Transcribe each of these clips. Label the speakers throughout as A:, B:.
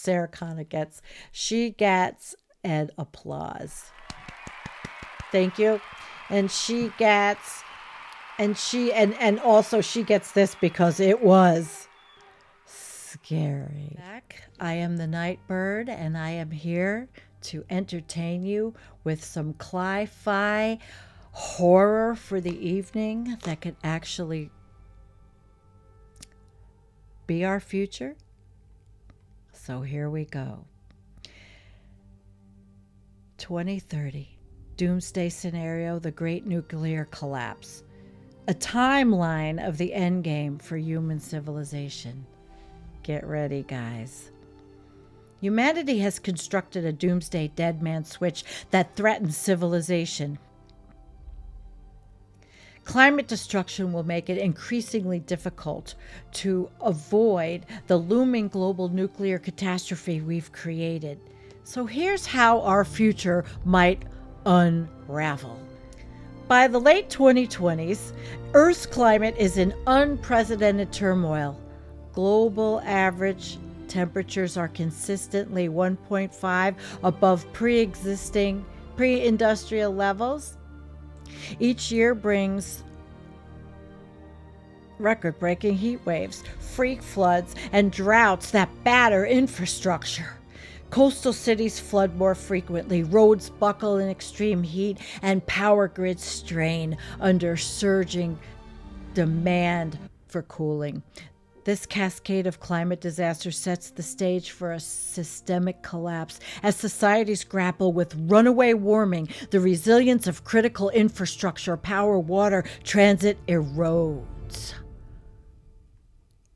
A: Sarah Connor gets. She gets an applause. Thank you. And she gets, and also she gets this because it was scary. I am the night bird, and I am here to entertain you with some Cli-fi horror for the evening that could actually be our future. So here we go. 2030, Doomsday Scenario, the Great Nuclear Collapse. A timeline of the endgame for human civilization. Get ready, guys. Humanity has constructed a doomsday dead man switch that threatens civilization. Climate destruction will make it increasingly difficult to avoid the looming global nuclear catastrophe we've created. So here's how our future might unravel. By the late 2020s, Earth's climate is in unprecedented turmoil. Global average temperatures are consistently 1.5 above pre-industrial levels. Each year brings record-breaking heat waves, freak floods, and droughts that batter infrastructure. Coastal cities flood more frequently, roads buckle in extreme heat, and power grids strain under surging demand for cooling. This cascade of climate disasters sets the stage for a systemic collapse as societies grapple with runaway warming, the resilience of critical infrastructure, power, water, transit erodes.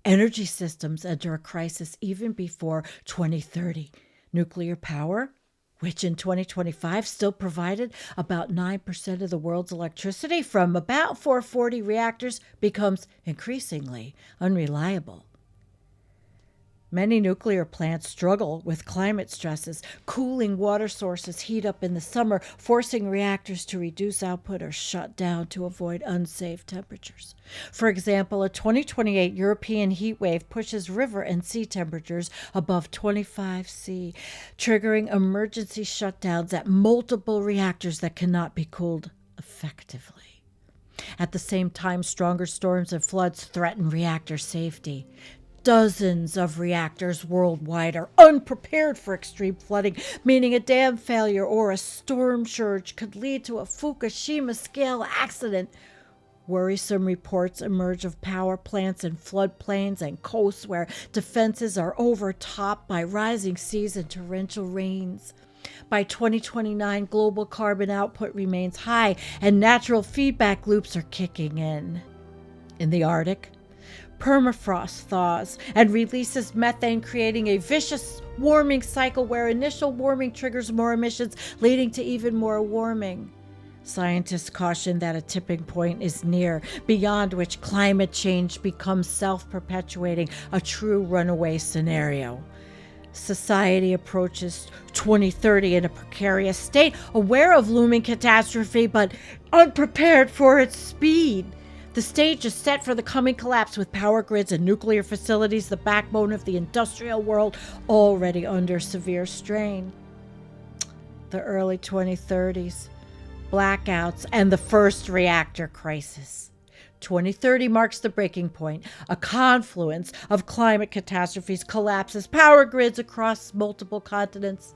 A: Energy systems enter a crisis even before 2030. Nuclear power, which in 2025 still provided about 9% of the world's electricity from about 440 reactors, becomes increasingly unreliable. Many nuclear plants struggle with climate stresses. Cooling water sources heat up in the summer, forcing reactors to reduce output or shut down to avoid unsafe temperatures. For example, a 2028 European heat wave pushes river and sea temperatures above 25 C, triggering emergency shutdowns at multiple reactors that cannot be cooled effectively. At the same time, stronger storms and floods threaten reactor safety. Dozens of reactors worldwide are unprepared for extreme flooding, meaning a dam failure or a storm surge could lead to a Fukushima-scale accident. Worrisome reports emerge of power plants in floodplains and coasts where defenses are overtopped by rising seas and torrential rains. By 2029, global carbon output remains high, and natural feedback loops are kicking in. In the Arctic, permafrost thaws and releases methane, creating a vicious warming cycle where initial warming triggers more emissions, leading to even more warming. Scientists caution that a tipping point is near, beyond which climate change becomes self-perpetuating, a true runaway scenario. Society approaches 2030 in a precarious state, aware of looming catastrophe, but unprepared for its speed. The stage is set for the coming collapse, with power grids and nuclear facilities, the backbone of the industrial world, already under severe strain. The early 2030s, blackouts, and the first reactor crisis. 2030 marks the breaking point. A confluence of climate catastrophes collapses power grids across multiple continents.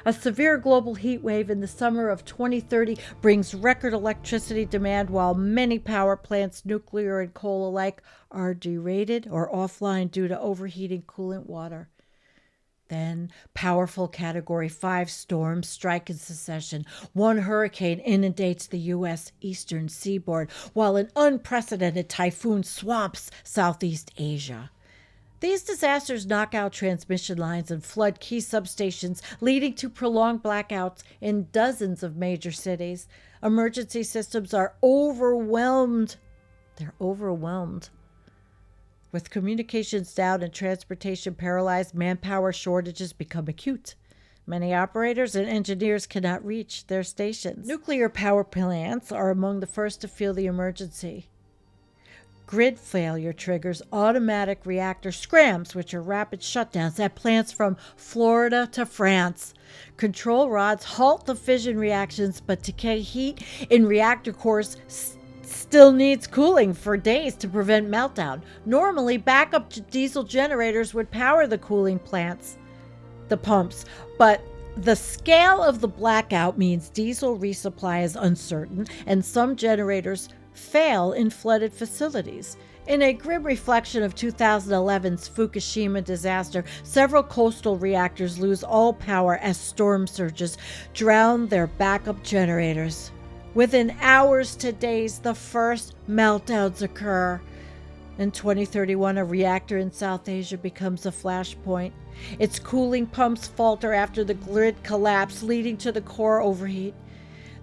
A: A severe global heat wave in the summer of 2030 brings record electricity demand, while many power plants, nuclear and coal alike, are derated or offline due to overheating coolant water. Then, powerful Category 5 storms strike in succession. One hurricane inundates the U.S. eastern seaboard, while an unprecedented typhoon swamps Southeast Asia. These disasters knock out transmission lines and flood key substations, leading to prolonged blackouts in dozens of major cities. Emergency systems are overwhelmed. They're overwhelmed. With communications down and transportation paralyzed, manpower shortages become acute. Many operators and engineers cannot reach their stations. Nuclear power plants are among the first to feel the emergency. Grid failure triggers automatic reactor scrams, which are rapid shutdowns at plants from Florida to France. Control rods halt the fission reactions, but decay heat in reactor cores still needs cooling for days to prevent meltdown. Normally, backup diesel generators would power the cooling plants, the pumps, but the scale of the blackout means diesel resupply is uncertain, and some generators fail in flooded facilities. In a grim reflection of 2011's Fukushima disaster, several coastal reactors lose all power as storm surges drown their backup generators. Within hours to days, the first meltdowns occur. In 2031, a reactor in South Asia becomes a flashpoint. Its cooling pumps falter after the grid collapse, leading to the core overheat.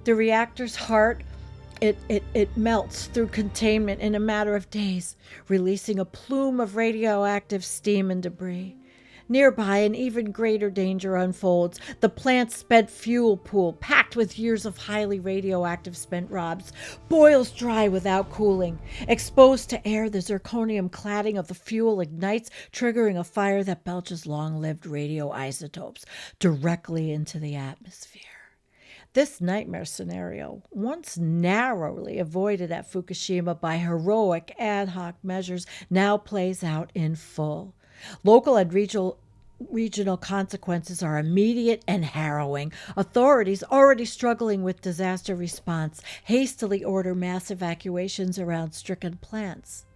A: The reactor's heart, it melts through containment in a matter of days, releasing a plume of radioactive steam and debris. Nearby, an even greater danger unfolds. The plant's spent fuel pool, packed with years of highly radioactive spent robs, boils dry without cooling. Exposed to air, the zirconium cladding of the fuel ignites, triggering a fire that belches long-lived radioisotopes directly into the atmosphere. This nightmare scenario, once narrowly avoided at Fukushima by heroic ad hoc measures, now plays out in full. Local and regional consequences are immediate and harrowing. Authorities, already struggling with disaster response, hastily order mass evacuations around stricken plants.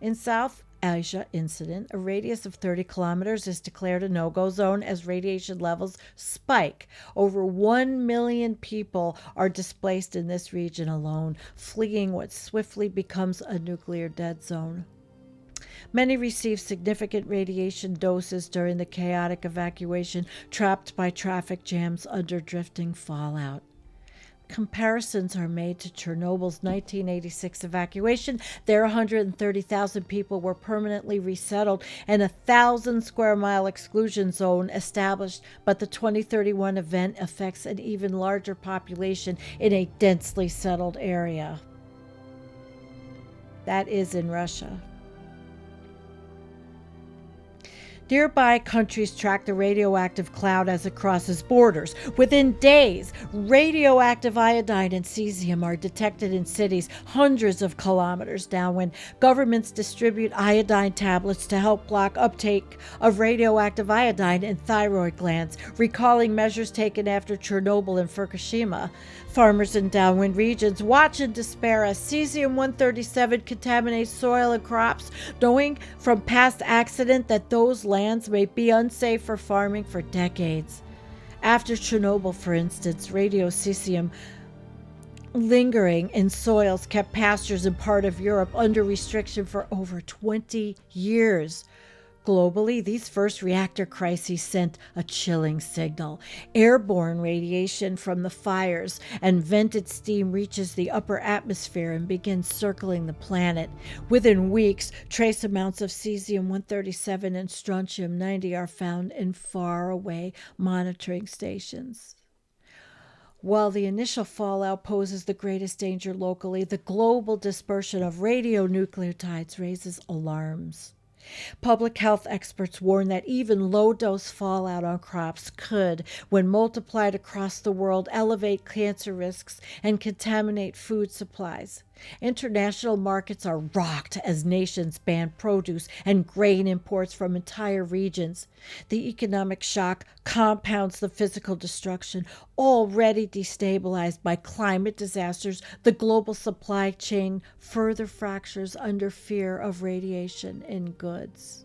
A: In South Asia incident, a radius of 30 kilometers is declared a no-go zone as radiation levels spike. Over 1 million people are displaced in this region alone, fleeing what swiftly becomes a nuclear dead zone. Many receive significant radiation doses during the chaotic evacuation, trapped by traffic jams under drifting fallout. Comparisons are made to Chernobyl's 1986 evacuation. There, 130,000 people were permanently resettled and a 1,000-square-mile exclusion zone established, but the 2031 event affects an even larger population in a densely settled area. That is in Russia. Nearby countries track the radioactive cloud as it crosses borders. Within days, radioactive iodine and cesium are detected in cities hundreds of kilometers downwind. Governments distribute iodine tablets to help block uptake of radioactive iodine in thyroid glands, recalling measures taken after Chernobyl and Fukushima. Farmers in downwind regions watch in despair as cesium-137 contaminates soil and crops, knowing from past accident that those lands may be unsafe for farming for decades. After Chernobyl, for instance, radiocesium lingering in soils kept pastures in part of Europe under restriction for over 20 years. Globally, these first reactor crises sent a chilling signal. Airborne radiation from the fires and vented steam reaches the upper atmosphere and begins circling the planet. Within weeks, trace amounts of cesium-137 and strontium-90 are found in faraway monitoring stations. While the initial fallout poses the greatest danger locally, the global dispersion of radionucleotides raises alarms. Public health experts warn that even low-dose fallout on crops could, when multiplied across the world, elevate cancer risks and contaminate food supplies. International markets are rocked as nations ban produce and grain imports from entire regions. The economic shock compounds the physical destruction. Already destabilized by climate disasters, the global supply chain further fractures under fear of radiation in goods.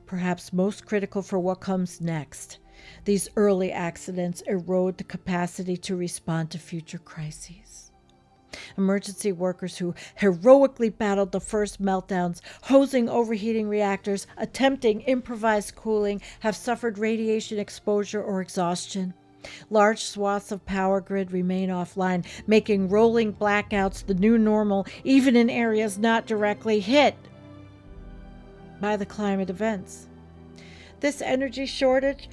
A: Perhaps most critical for what comes next, these early accidents erode the capacity to respond to future crises. Emergency workers who heroically battled the first meltdowns, hosing overheating reactors, attempting improvised cooling, have suffered radiation exposure or exhaustion. Large swaths of power grid remain offline, making rolling blackouts the new normal, even in areas not directly hit by the climate events. This energy shortage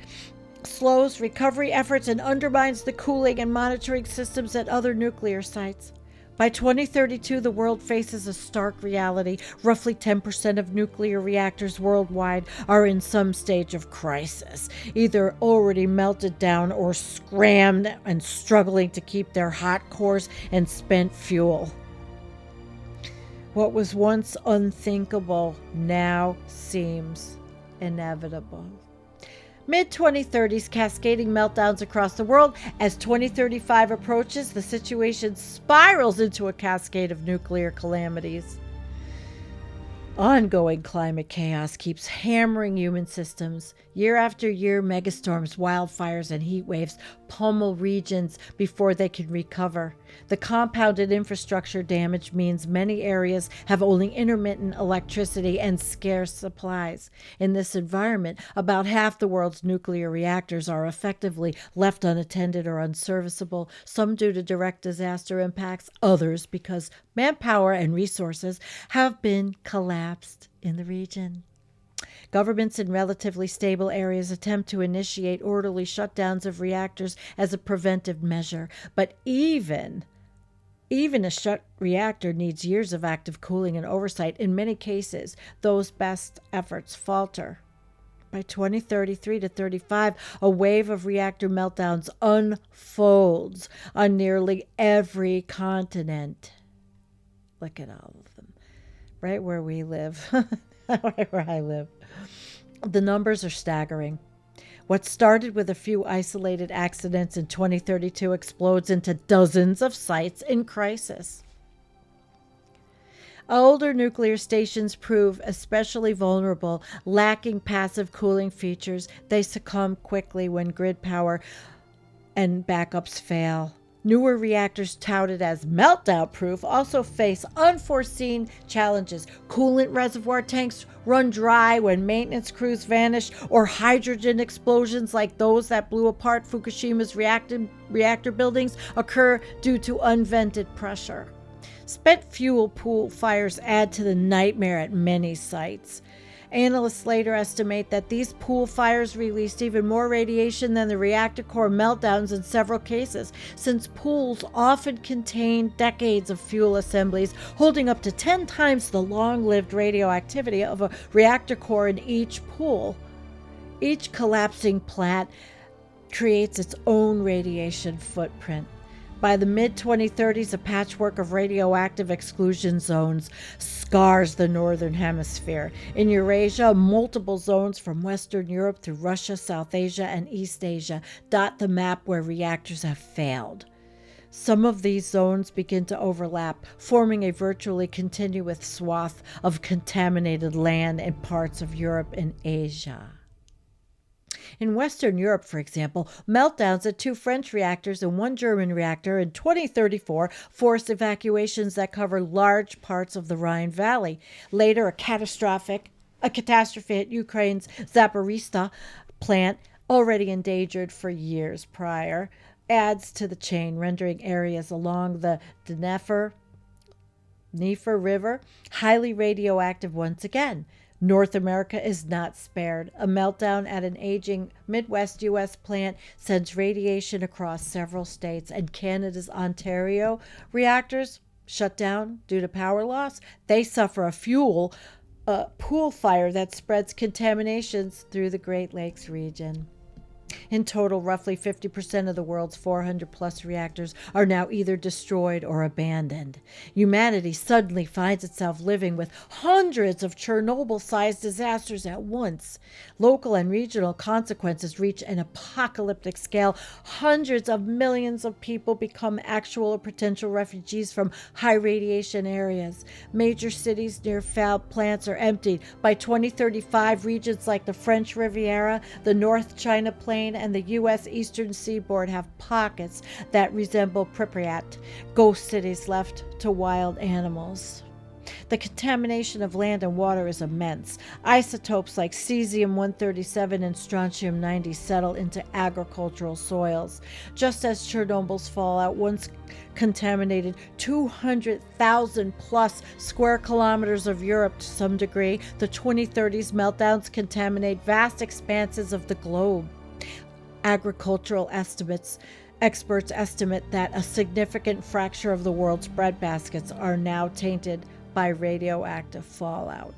A: slows recovery efforts and undermines the cooling and monitoring systems at other nuclear sites. By 2032, the world faces a stark reality. Roughly 10% of nuclear reactors worldwide are in some stage of crisis, either already melted down or scrammed and struggling to keep their hot cores and spent fuel. What was once unthinkable now seems inevitable. Mid-2030s, cascading meltdowns across the world. As 2035 approaches, the situation spirals into a cascade of nuclear calamities. Ongoing climate chaos keeps hammering human systems. Year after year, megastorms, wildfires, and heat waves pummel regions before they can recover. The compounded infrastructure damage means many areas have only intermittent electricity and scarce supplies. In this environment, about half the world's nuclear reactors are effectively left unattended or unserviceable, some due to direct disaster impacts, others because manpower and resources have been collapsed in the region. Governments in relatively stable areas attempt to initiate orderly shutdowns of reactors as a preventive measure, but even a shut reactor needs years of active cooling and oversight. In many cases, those best efforts falter. By 2033 to 35, a wave of reactor meltdowns unfolds on nearly every continent. Look at all of them. Right where we live. Right where I live. The numbers are staggering. What started with a few isolated accidents in 2032 explodes into dozens of sites in crisis. Older nuclear stations prove especially vulnerable, lacking passive cooling features. They succumb quickly when grid power and backups fail. Newer reactors touted as meltdown-proof also face unforeseen challenges. Coolant reservoir tanks run dry when maintenance crews vanish, or hydrogen explosions like those that blew apart Fukushima's reactor buildings occur due to unvented pressure. Spent fuel pool fires add to the nightmare at many sites. Analysts later estimate that these pool fires released even more radiation than the reactor core meltdowns in several cases, since pools often contain decades of fuel assemblies, holding up to 10 times the long-lived radioactivity of a reactor core in each pool. Each collapsing plant creates its own radiation footprint. By the mid-2030s, a patchwork of radioactive exclusion zones scars the northern hemisphere. In Eurasia, multiple zones from Western Europe through Russia, South Asia, and East Asia dot the map where reactors have failed. Some of these zones begin to overlap, forming a virtually continuous swath of contaminated land in parts of Europe and Asia. In Western Europe, for example, meltdowns at 2 French reactors and 1 German reactor in 2034 forced evacuations that cover large parts of the Rhine Valley. Later, a catastrophe at Ukraine's Zaporizhzhia plant, already endangered for years prior, adds to the chain, rendering areas along the Dnieper River highly radioactive once again. North America is not spared. A meltdown at an aging Midwest U.S. plant sends radiation across several states, and Canada's Ontario reactors shut down due to power loss. They suffer a pool fire that spreads contaminations through the Great Lakes region. In total, roughly 50% of the world's 400-plus reactors are now either destroyed or abandoned. Humanity suddenly finds itself living with hundreds of Chernobyl-sized disasters at once. Local and regional consequences reach an apocalyptic scale. Hundreds of millions of people become actual or potential refugees from high-radiation areas. Major cities near failed plants are emptied. By 2035, regions like the French Riviera, the North China Plain, and the U.S. eastern seaboard have pockets that resemble Pripyat, ghost cities left to wild animals. The contamination of land and water is immense. Isotopes like cesium-137 and strontium-90 settle into agricultural soils. Just as Chernobyl's fallout once contaminated 200,000 plus square kilometers of Europe to some degree, the 2030s meltdowns contaminate vast expanses of the globe. Agricultural estimates Experts estimate that a significant fraction of the world's breadbaskets are now tainted by radioactive fallout.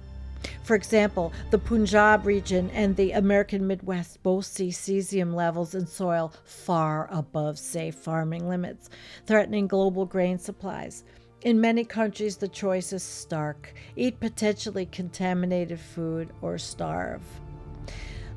A: For example, the Punjab region and the American Midwest both see cesium levels in soil far above safe farming limits, threatening global grain supplies. In many countries, the choice is stark: eat potentially contaminated food or starve.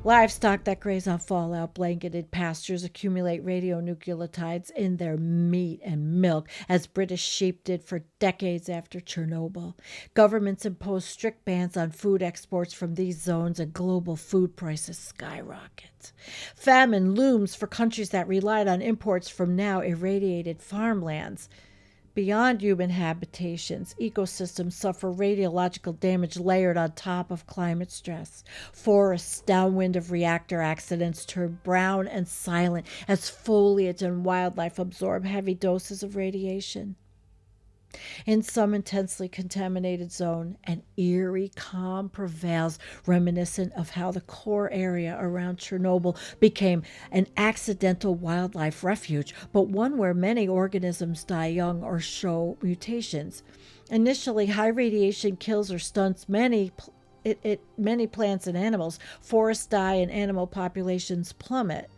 A: Livestock that graze on fallout blanketed pastures accumulate radionucleotides in their meat and milk, as British sheep did for decades after Chernobyl. Governments impose strict bans on food exports from these zones, and global food prices skyrocket. Famine looms for countries that relied on imports from now irradiated farmlands. Beyond human habitations, ecosystems suffer radiological damage layered on top of climate stress. Forests, downwind of reactor accidents, turn brown and silent as foliage and wildlife absorb heavy doses of radiation. In some intensely contaminated zone, an eerie calm prevails, reminiscent of how the core area around Chernobyl became an accidental wildlife refuge, but one where many organisms die young or show mutations. Initially, high radiation kills or stunts many plants and animals. Forests die and animal populations plummet.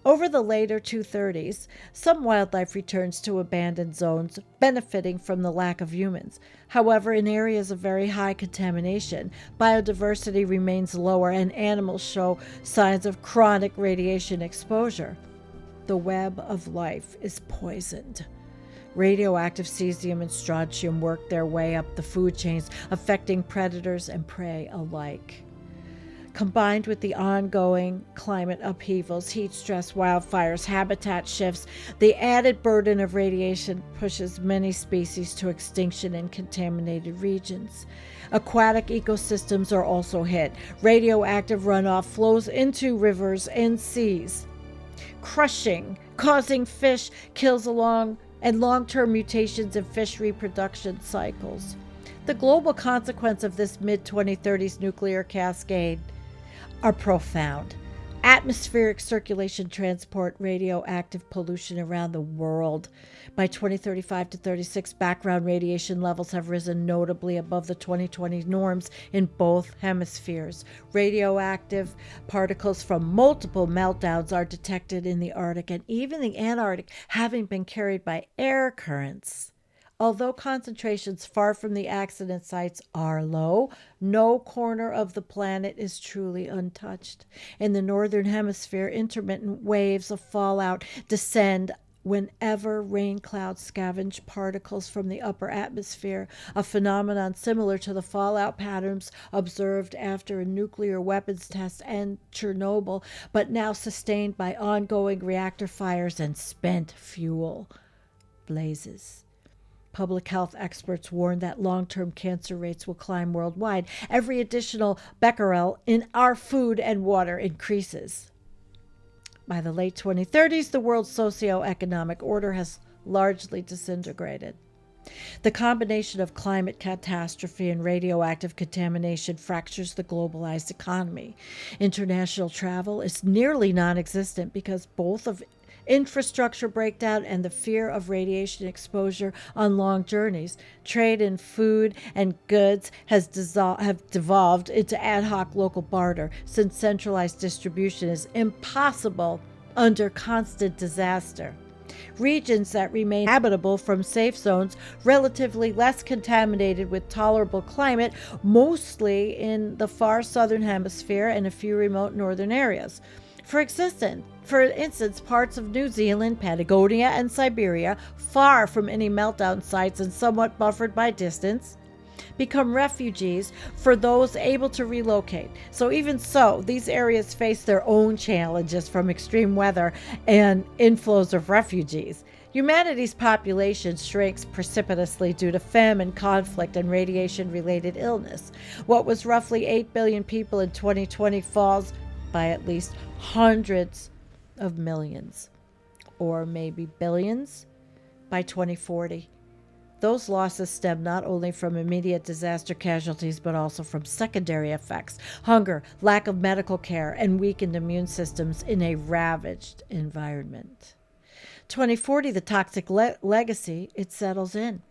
A: Over the later 230s, some wildlife returns to abandoned zones, benefiting from the lack of humans. However, in areas of very high contamination, biodiversity remains lower and animals show signs of chronic radiation exposure. The web of life is poisoned. Radioactive cesium and strontium work their way up the food chains, affecting predators and prey alike. Combined with the ongoing climate upheavals, heat stress, wildfires, habitat shifts, the added burden of radiation pushes many species to extinction in contaminated regions. Aquatic ecosystems are also hit. Radioactive runoff flows into rivers and seas, crushing, causing fish kills and long-term mutations in fish reproduction cycles. The global consequence of this mid-2030s nuclear cascade are profound. Atmospheric circulation transport radioactive pollution around the world. By 2035 to 36, background radiation levels have risen notably above the 2020 norms in both hemispheres. Radioactive particles from multiple meltdowns are detected in the Arctic and even the Antarctic, having been carried by air currents. Although concentrations far from the accident sites are low, no corner of the planet is truly untouched. In the northern hemisphere, intermittent waves of fallout descend whenever rain clouds scavenge particles from the upper atmosphere, a phenomenon similar to the fallout patterns observed after a nuclear weapons test and Chernobyl, but now sustained by ongoing reactor fires and spent fuel blazes. Public health experts warn that long-term cancer rates will climb worldwide. Every additional becquerel in our food and water increases. By the late 2030s, the world's socio-economic order has largely disintegrated. The combination of climate catastrophe and radioactive contamination fractures the globalized economy. International travel is nearly non-existent because both of infrastructure breakdown and the fear of radiation exposure on long journeys. Trade in food and goods have devolved into ad hoc local barter, since centralized distribution is impossible under constant disaster. Regions that remain habitable from safe zones, relatively less contaminated with tolerable climate, mostly in the far southern hemisphere and a few remote northern areas. For instance, parts of New Zealand, Patagonia, and Siberia, far from any meltdown sites and somewhat buffered by distance, become refugees for those able to relocate. So even so, these areas face their own challenges from extreme weather and inflows of refugees. Humanity's population shrinks precipitously due to famine, conflict, and radiation-related illness. What was roughly 8 billion people in 2020 falls by at least hundreds of millions, or maybe billions, by 2040. Those losses stem not only from immediate disaster casualties, but also from secondary effects: hunger, lack of medical care, and weakened immune systems in a ravaged environment. 2040, the toxic legacy, it settles in.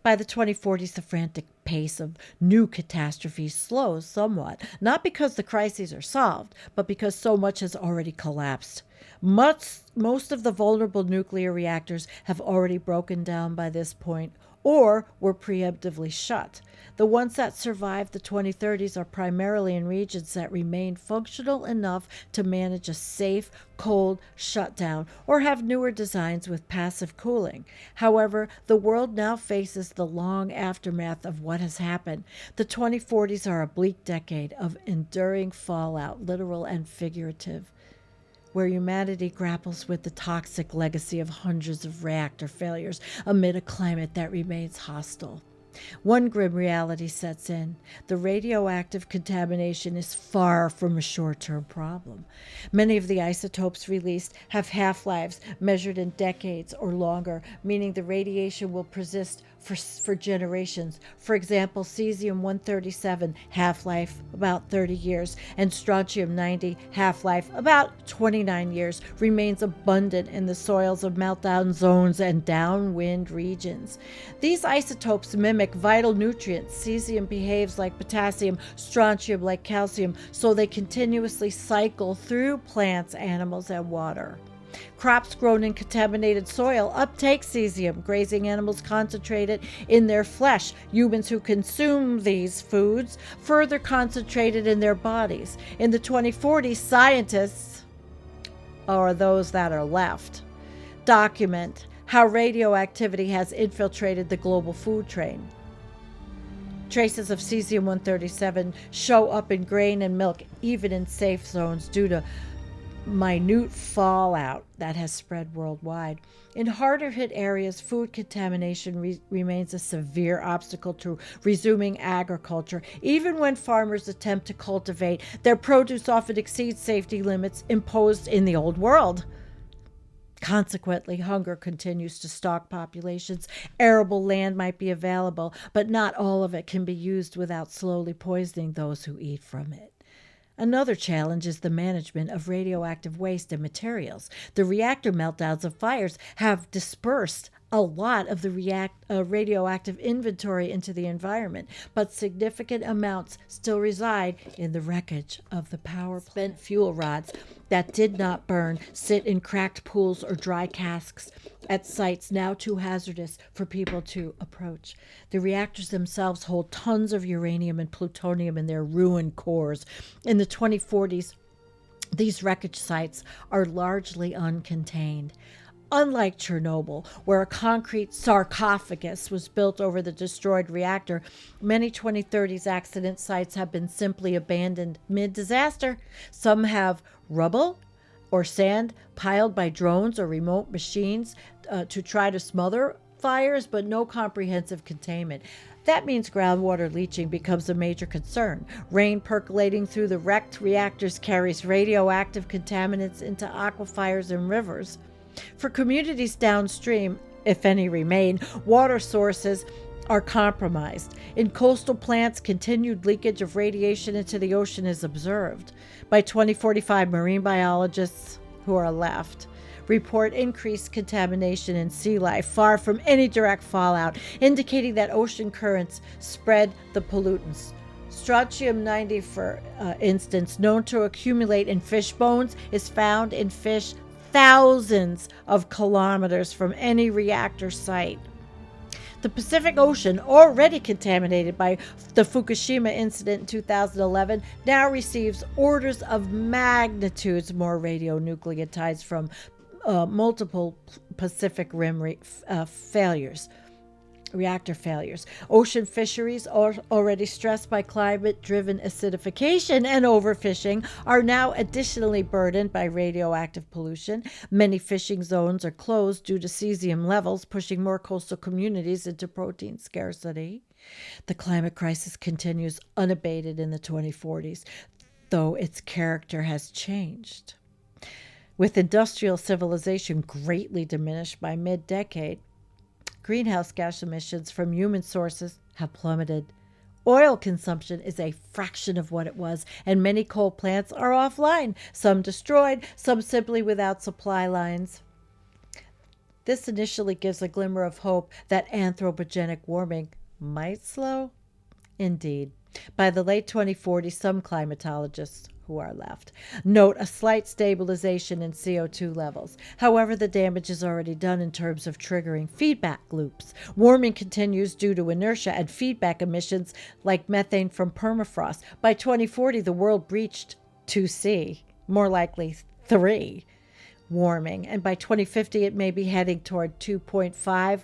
A: By the 2040s, the frantic pace of new catastrophes slows somewhat, not because the crises are solved, but because so much has already collapsed. Most of the vulnerable nuclear reactors have already broken down by this point or were preemptively shut. The ones that survived the 2030s are primarily in regions that remain functional enough to manage a safe, cold shutdown or have newer designs with passive cooling. However, the world now faces the long aftermath of what has happened. The 2040s are a bleak decade of enduring fallout, literal and figurative, where humanity grapples with the toxic legacy of hundreds of reactor failures amid a climate that remains hostile. One grim reality sets in. The radioactive contamination is far from a short-term problem. Many of the isotopes released have half-lives measured in decades or longer, meaning the radiation will persist for generations. For example, cesium-137, half-life about 30 years, and strontium-90, half-life about 29 years, remains abundant in the soils of meltdown zones and downwind regions. These isotopes mimic vital nutrients. Cesium behaves like potassium, strontium like calcium, so they continuously cycle through plants, animals, and water. Crops grown in contaminated soil uptake cesium. Grazing animals concentrate it in their flesh. Humans who consume these foods further concentrate it in their bodies. In the 2040s, scientists, or those that are left, document how radioactivity has infiltrated the global food chain. Traces of cesium-137 show up in grain and milk, even in safe zones, due to minute fallout that has spread worldwide. In harder hit areas, food contamination remains a severe obstacle to resuming agriculture. Even when farmers attempt to cultivate, their produce often exceeds safety limits imposed in the old world. Consequently, hunger continues to stalk populations. Arable land might be available, but not all of it can be used without slowly poisoning those who eat from it. Another challenge is the management of radioactive waste and materials. The reactor meltdowns of fires have dispersed a lot of the radioactive inventory into the environment, but significant amounts still reside in the wreckage of the power plant. Spent fuel rods that did not burn sit in cracked pools or dry casks at sites now too hazardous for people to approach. The reactors themselves hold tons of uranium and plutonium in their ruined cores. In the 2040s, these wreckage sites are largely uncontained. Unlike Chernobyl, where a concrete sarcophagus was built over the destroyed reactor, many 2030s accident sites have been simply abandoned mid-disaster. Some have rubble or sand piled by drones or remote machines to try to smother fires, but no comprehensive containment. That means groundwater leaching becomes a major concern. Rain percolating through the wrecked reactors carries radioactive contaminants into aquifers and rivers. For communities downstream, if any remain, water sources are compromised. In coastal plants, continued leakage of radiation into the ocean is observed. By 2045, marine biologists who are left report increased contamination in sea life, far from any direct fallout, indicating that ocean currents spread the pollutants. Strontium-90, for instance, known to accumulate in fish bones, is found in fish thousands of kilometers from any reactor site. The Pacific Ocean, already contaminated by the Fukushima incident in 2011, now receives orders of magnitudes more radionucleotides from multiple Pacific Rim reactor failures. Ocean fisheries, already stressed by climate-driven acidification and overfishing, are now additionally burdened by radioactive pollution. Many fishing zones are closed due to cesium levels, pushing more coastal communities into protein scarcity. The climate crisis continues unabated in the 2040s, though its character has changed. With industrial civilization greatly diminished by mid-decade, greenhouse gas emissions from human sources have plummeted. Oil consumption is a fraction of what it was, and many coal plants are offline, some destroyed, some simply without supply lines. This initially gives a glimmer of hope that anthropogenic warming might slow. Indeed. By the late 2040s, some climatologists who are left note a slight stabilization in CO2 levels. However, the damage is already done in terms of triggering feedback loops. Warming continues due to inertia and feedback emissions like methane from permafrost. By 2040, the world breached 2C, more likely 3 warming, and by 2050, it may be heading toward 2.5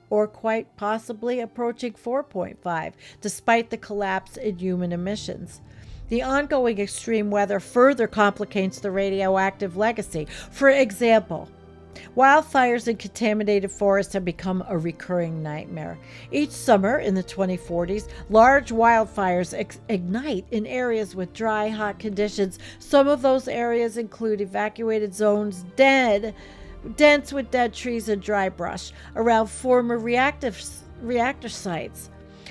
A: or quite possibly approaching 4.5, despite the collapse in human emissions. The ongoing extreme weather further complicates the radioactive legacy. For example, wildfires in contaminated forests have become a recurring nightmare. Each summer in the 2040s, large wildfires ignite in areas with dry, hot conditions. Some of those areas include evacuated zones dense with dead trees and dry brush around former reactor sites.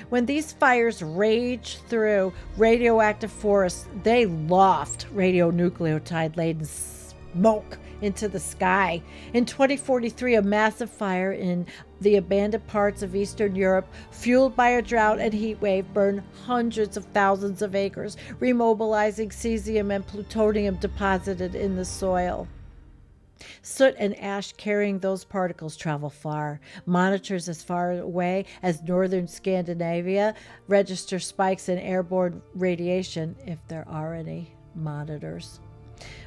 A: When these fires rage through radioactive forests, they loft radionucleotide-laden smoke into the sky. In 2043, a massive fire in the abandoned parts of Eastern Europe, fueled by a drought and heat wave, burned hundreds of thousands of acres, remobilizing cesium and plutonium deposited in the soil. Soot and ash carrying those particles travel far. Monitors as far away as northern Scandinavia register spikes in airborne radiation, if there are any monitors.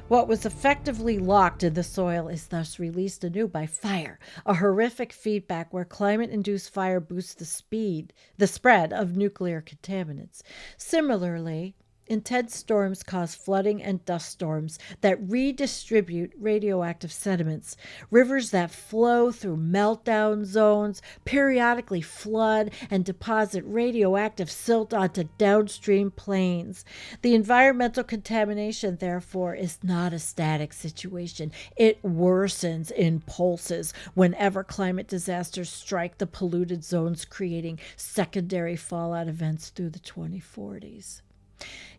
A: What was effectively locked in the soil is thus released anew by fire, a horrific feedback where climate-induced fire boosts the spread of nuclear contaminants. Similarly, intense storms cause flooding and dust storms that redistribute radioactive sediments. Rivers that flow through meltdown zones periodically flood and deposit radioactive silt onto downstream plains. The environmental contamination, therefore, is not a static situation. It worsens in pulses whenever climate disasters strike the polluted zones, creating secondary fallout events through the 2040s.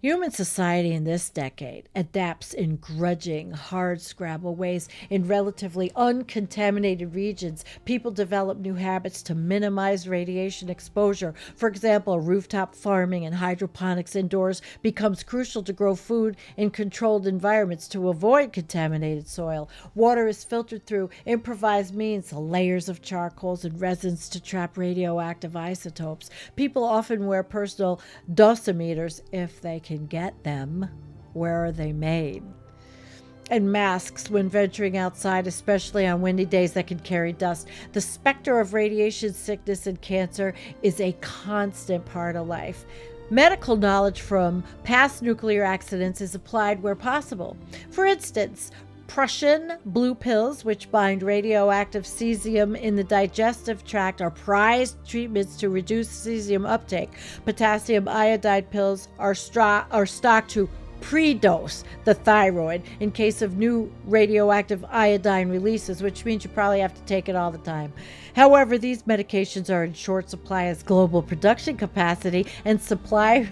A: Human society in this decade adapts in grudging, hard-scrabble ways. In relatively uncontaminated regions, people develop new habits to minimize radiation exposure. For example, rooftop farming and hydroponics indoors becomes crucial to grow food in controlled environments to avoid contaminated soil. Water is filtered through improvised means, layers of charcoals and resins to trap radioactive isotopes. People often wear personal dosimeters if they can get them. Where are they made? And masks when venturing outside, especially on windy days that can carry dust. The specter of radiation sickness and cancer is a constant part of life. Medical knowledge from past nuclear accidents is applied where possible. For instance, Prussian blue pills, which bind radioactive cesium in the digestive tract, are prized treatments to reduce cesium uptake. Potassium iodide pills are stocked to predose the thyroid in case of new radioactive iodine releases, which means you probably have to take it all the time. However, these medications are in short supply as global production capacity and supply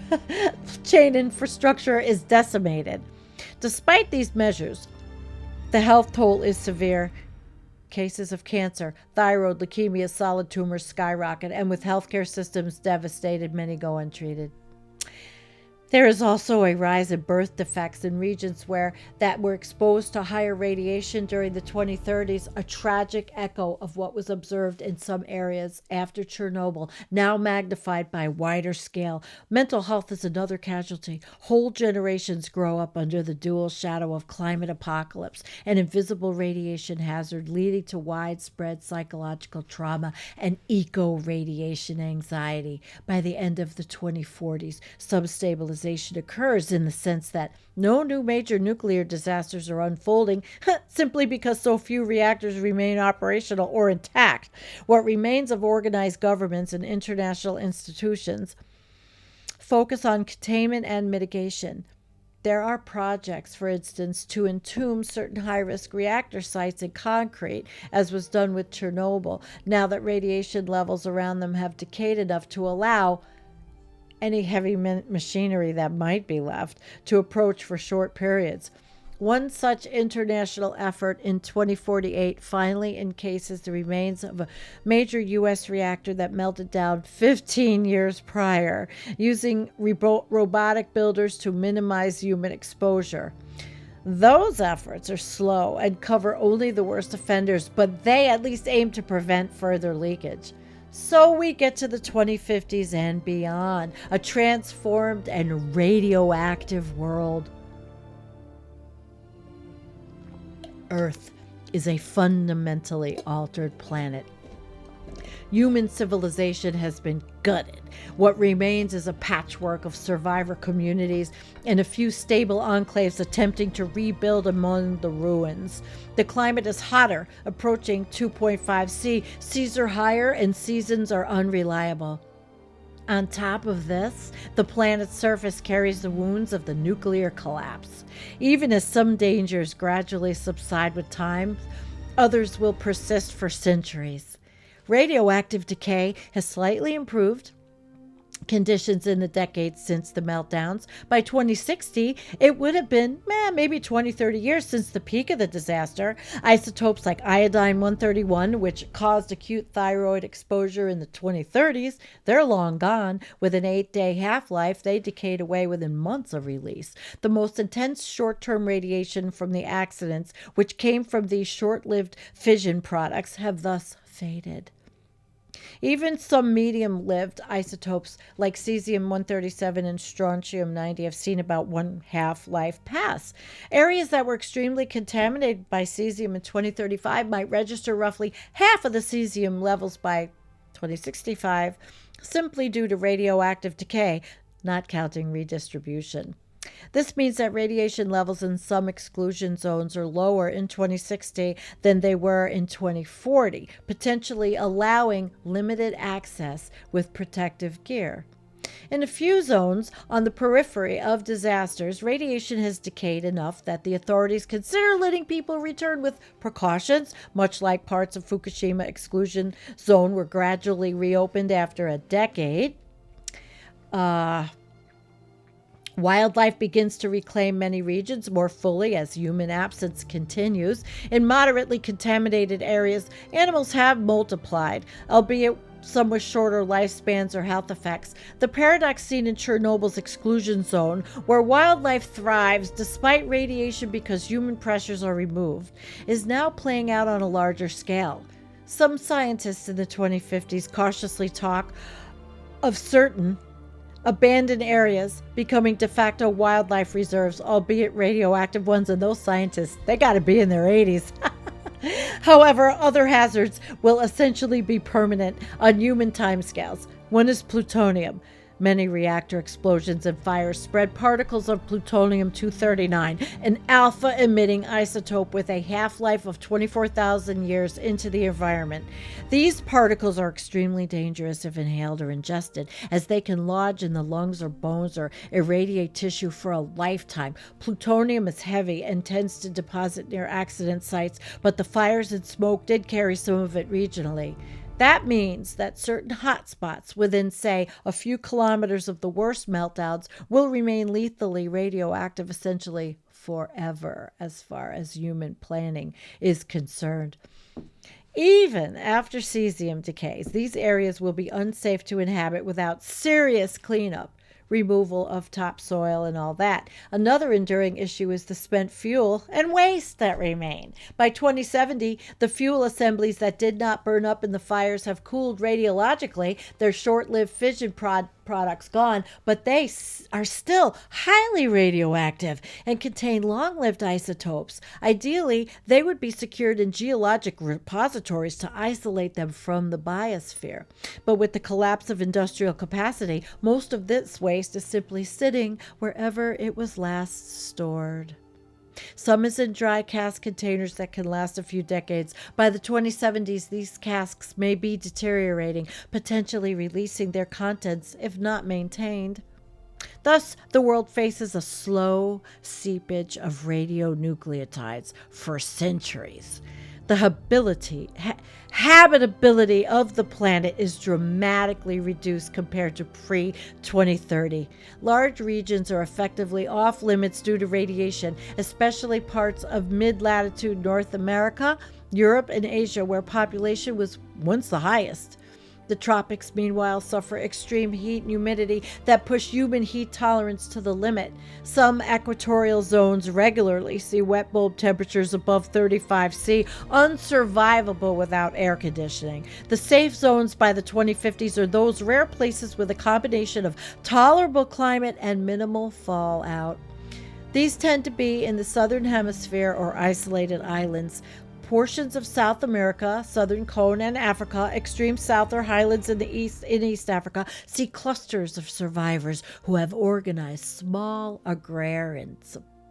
A: chain infrastructure is decimated. Despite these measures, the health toll is severe. Cases of cancer, thyroid, leukemia, solid tumors skyrocket, and with healthcare systems devastated, many go untreated. There is also a rise in birth defects in regions that were exposed to higher radiation during the 2030s, a tragic echo of what was observed in some areas after Chernobyl, now magnified by wider scale. Mental health is another casualty. Whole generations grow up under the dual shadow of climate apocalypse and invisible radiation hazard, leading to widespread psychological trauma and eco-radiation anxiety. By the end of the 2040s, some stabilization occurs in the sense that no new major nuclear disasters are unfolding simply because so few reactors remain operational or intact. What remains of organized governments and international institutions focus on containment and mitigation. There are projects, for instance, to entomb certain high-risk reactor sites in concrete, as was done with Chernobyl, now that radiation levels around them have decayed enough to allow any heavy machinery that might be left to approach for short periods. One such international effort in 2048 finally encases the remains of a major U.S. reactor that melted down 15 years prior, using robotic builders to minimize human exposure. Those efforts are slow and cover only the worst offenders, but they at least aim to prevent further leakage. So we get to the 2050s and beyond, a transformed and radioactive world. Earth is a fundamentally altered planet. Human civilization has been gutted. What remains is a patchwork of survivor communities and a few stable enclaves attempting to rebuild among the ruins. The climate is hotter, approaching 2.5°C. Seas are higher and seasons are unreliable. On top of this, the planet's surface carries the wounds of the nuclear collapse. Even as some dangers gradually subside with time, others will persist for centuries. Radioactive decay has slightly improved conditions in the decades since the meltdowns. By 2060, it would have been maybe 20-30 years since the peak of the disaster. Isotopes like iodine-131, which caused acute thyroid exposure in the 2030s, they're long gone. With an 8-day half-life, they decayed away within months of release. The most intense short-term radiation from the accidents, which came from these short-lived fission products, have thus faded. Even some medium-lived isotopes like cesium-137 and strontium-90 have seen about one half-life pass. Areas that were extremely contaminated by cesium in 2035 might register roughly half of the cesium levels by 2065, simply due to radioactive decay, not counting redistribution. This means that radiation levels in some exclusion zones are lower in 2060 than they were in 2040, potentially allowing limited access with protective gear. In a few zones on the periphery of disasters, radiation has decayed enough that the authorities consider letting people return with precautions, much like parts of Fukushima exclusion zone were gradually reopened after a decade. Wildlife begins to reclaim many regions more fully as human absence continues. In moderately contaminated areas, animals have multiplied, albeit some with shorter lifespans or health effects. The paradox seen in Chernobyl's exclusion zone, where wildlife thrives despite radiation because human pressures are removed, is now playing out on a larger scale. Some scientists in the 2050s cautiously talk of certain abandoned areas becoming de facto wildlife reserves, albeit radioactive ones, and those scientists, they got to be in their 80s. However, other hazards will essentially be permanent on human timescales. One is plutonium. Many reactor explosions and fires spread particles of plutonium-239, an alpha-emitting isotope with a half-life of 24,000 years, into the environment. These particles are extremely dangerous if inhaled or ingested, as they can lodge in the lungs or bones or irradiate tissue for a lifetime. Plutonium is heavy and tends to deposit near accident sites, but the fires and smoke did carry some of it regionally. That means that certain hotspots within, say, a few kilometers of the worst meltdowns will remain lethally radioactive essentially forever, as far as human planning is concerned. Even after cesium decays, these areas will be unsafe to inhabit without serious cleanup, removal of topsoil and all that. Another enduring issue is the spent fuel and waste that remain. By 2070, the fuel assemblies that did not burn up in the fires have cooled radiologically, their short-lived fission products gone, but they are still highly radioactive and contain long-lived isotopes. Ideally, they would be secured in geologic repositories to isolate them from the biosphere. But with the collapse of industrial capacity, most of this waste is simply sitting wherever it was last stored. Some is in dry cask containers that can last a few decades. By the 2070s, these casks may be deteriorating, potentially releasing their contents if not maintained. Thus, the world faces a slow seepage of radionucleotides for centuries. The habitability of the planet is dramatically reduced compared to pre 2030. Large regions are effectively off limits due to radiation, especially parts of mid latitude North America, Europe, and Asia, where population was once the highest. The tropics, meanwhile, suffer extreme heat and humidity that push human heat tolerance to the limit. Some equatorial zones regularly see wet bulb temperatures above 35°C, unsurvivable without air conditioning. The safe zones by the 2050s are those rare places with a combination of tolerable climate and minimal fallout. These tend to be in the southern hemisphere or isolated islands. Portions of South America, southern cone, and Africa, extreme south or highlands in East Africa, see clusters of survivors who have organized small agrarian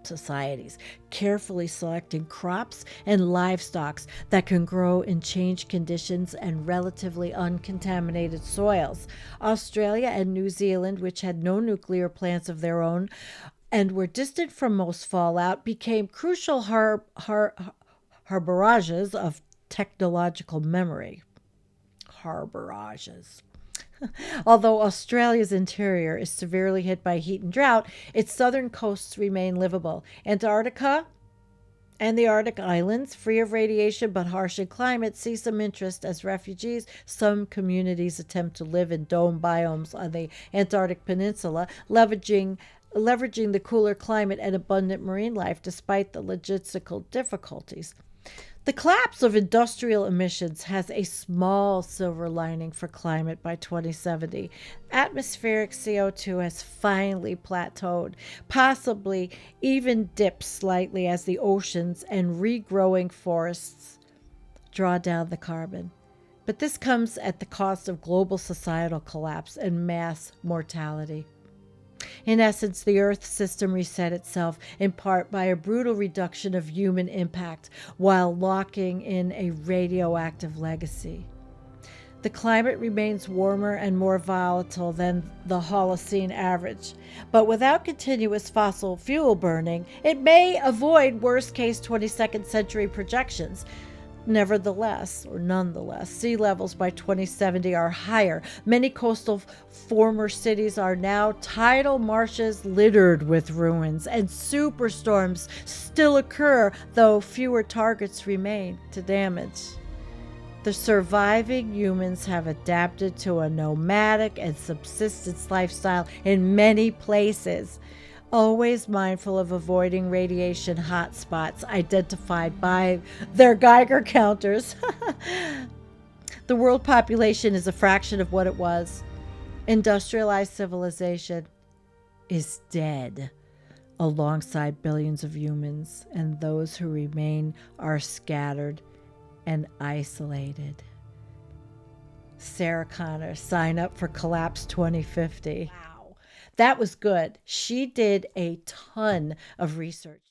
A: societies, carefully selecting crops and livestock that can grow in changed conditions and relatively uncontaminated soils. Australia and New Zealand, which had no nuclear plants of their own and were distant from most fallout, became crucial harborages of technological memory. Harborages. Although Australia's interior is severely hit by heat and drought, its southern coasts remain livable. Antarctica and the Arctic islands, free of radiation but harsh in climate, see some interest as refugees. Some communities attempt to live in dome biomes on the Antarctic Peninsula, leveraging the cooler climate and abundant marine life despite the logistical difficulties. The collapse of industrial emissions has a small silver lining for climate by 2070. Atmospheric CO2 has finally plateaued, possibly even dipped slightly as the oceans and regrowing forests draw down the carbon. But this comes at the cost of global societal collapse and mass mortality. In essence, the Earth system reset itself in part by a brutal reduction of human impact while locking in a radioactive legacy. The climate remains warmer and more volatile than the Holocene average, but without continuous fossil fuel burning, it may avoid worst-case 22nd century projections. Nonetheless, sea levels by 2070 are higher. Many coastal former cities are now tidal marshes littered with ruins, and superstorms still occur, though fewer targets remain to damage. The surviving humans have adapted to a nomadic and subsistence lifestyle in many places, always mindful of avoiding radiation hotspots identified by their Geiger counters. The world population is a fraction of what it was. Industrialized civilization is dead alongside billions of humans, and those who remain are scattered and isolated. Sarah Connor, sign up for Collapse 2050. Wow. That was good. She did a ton of research.